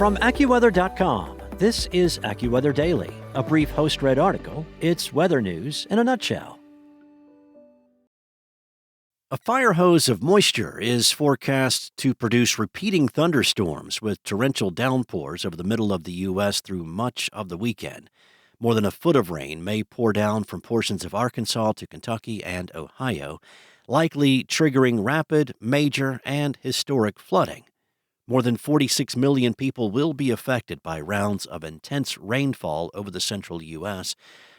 From AccuWeather.com, this is AccuWeather Daily, a brief host-read article. It's weather news in a nutshell. A fire hose of moisture is forecast to produce repeating thunderstorms with torrential downpours over the middle of the U.S. through much of the weekend. More than a foot of rain may pour down from portions of Arkansas to Kentucky and Ohio, likely triggering rapid, major, and historic flooding. More than 46 million people will be affected by rounds of intense rainfall over the central U.S.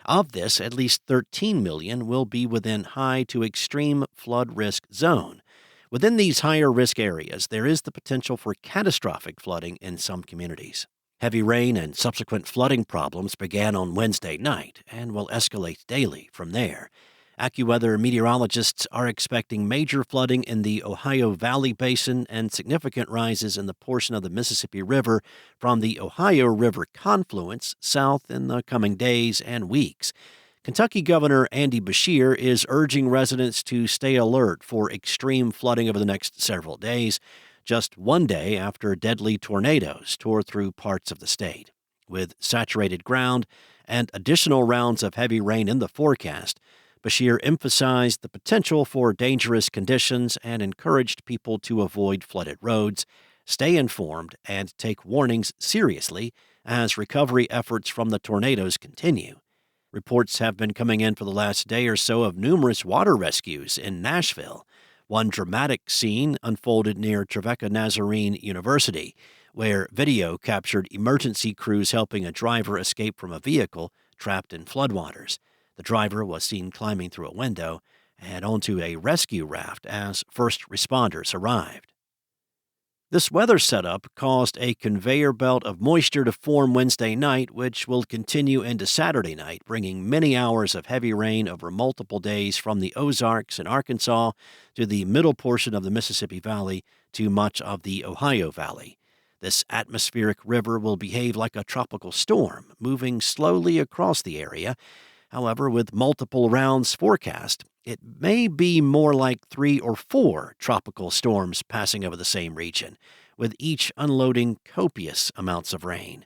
Of this, at least 13 million will be within high to extreme flood risk zone. Within these higher risk areas, there is the potential for catastrophic flooding in some communities. Heavy rain and subsequent flooding problems began on Wednesday night and will escalate daily from there. AccuWeather meteorologists are expecting major flooding in the Ohio Valley Basin and significant rises in the portion of the Mississippi River from the Ohio River confluence south in the coming days and weeks. Kentucky Governor Andy Beshear is urging residents to stay alert for extreme flooding over the next several days, just one day after deadly tornadoes tore through parts of the state. With saturated ground and additional rounds of heavy rain in the forecast, Beshear emphasized the potential for dangerous conditions and encouraged people to avoid flooded roads, stay informed, and take warnings seriously as recovery efforts from the tornadoes continue. Reports have been coming in for the last day or so of numerous water rescues in Nashville. One dramatic scene unfolded near Trevecca Nazarene University, where video captured emergency crews helping a driver escape from a vehicle trapped in floodwaters. The driver was seen climbing through a window and onto a rescue raft as first responders arrived. This weather setup caused a conveyor belt of moisture to form Wednesday night, which will continue into Saturday night, bringing many hours of heavy rain over multiple days from the Ozarks in Arkansas to the middle portion of the Mississippi Valley to much of the Ohio Valley. This atmospheric river will behave like a tropical storm, moving slowly across the area. However, with multiple rounds forecast, it may be more like 3 or 4 tropical storms passing over the same region, with each unloading copious amounts of rain.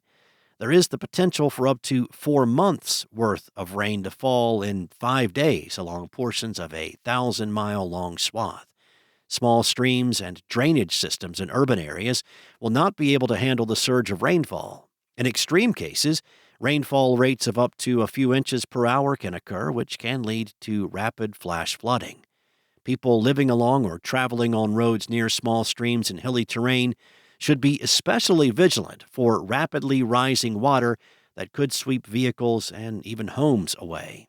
There is the potential for up to 4 months' worth of rain to fall in 5 days along portions of a 1,000-mile-long swath. Small streams and drainage systems in urban areas will not be able to handle the surge of rainfall. In extreme cases, rainfall rates of up to a few inches per hour can occur, which can lead to rapid flash flooding. People living along or traveling on roads near small streams and hilly terrain should be especially vigilant for rapidly rising water that could sweep vehicles and even homes away.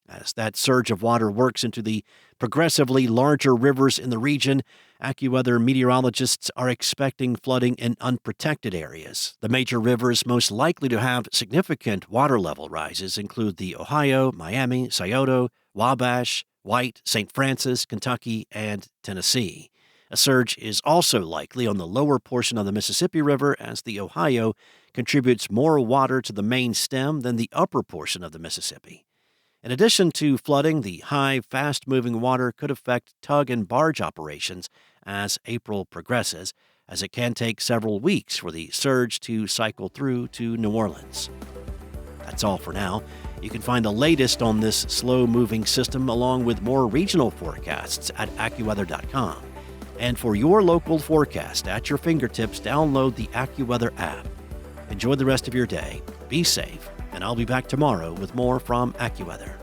As that surge of water works into the progressively larger rivers in the region, AccuWeather meteorologists are expecting flooding in unprotected areas. The major rivers most likely to have significant water level rises include the Ohio, Miami, Scioto, Wabash, White, St. Francis, Kentucky, and Tennessee. A surge is also likely on the lower portion of the Mississippi River as the Ohio contributes more water to the main stem than the upper portion of the Mississippi. In addition to flooding, the high, fast-moving water could affect tug and barge operations as April progresses, as it can take several weeks for the surge to cycle through to New Orleans. That's all for now. You can find the latest on this slow-moving system along with more regional forecasts at AccuWeather.com. And for your local forecast at your fingertips, download the AccuWeather app. Enjoy the rest of your day. Be safe. And I'll be back tomorrow with more from AccuWeather.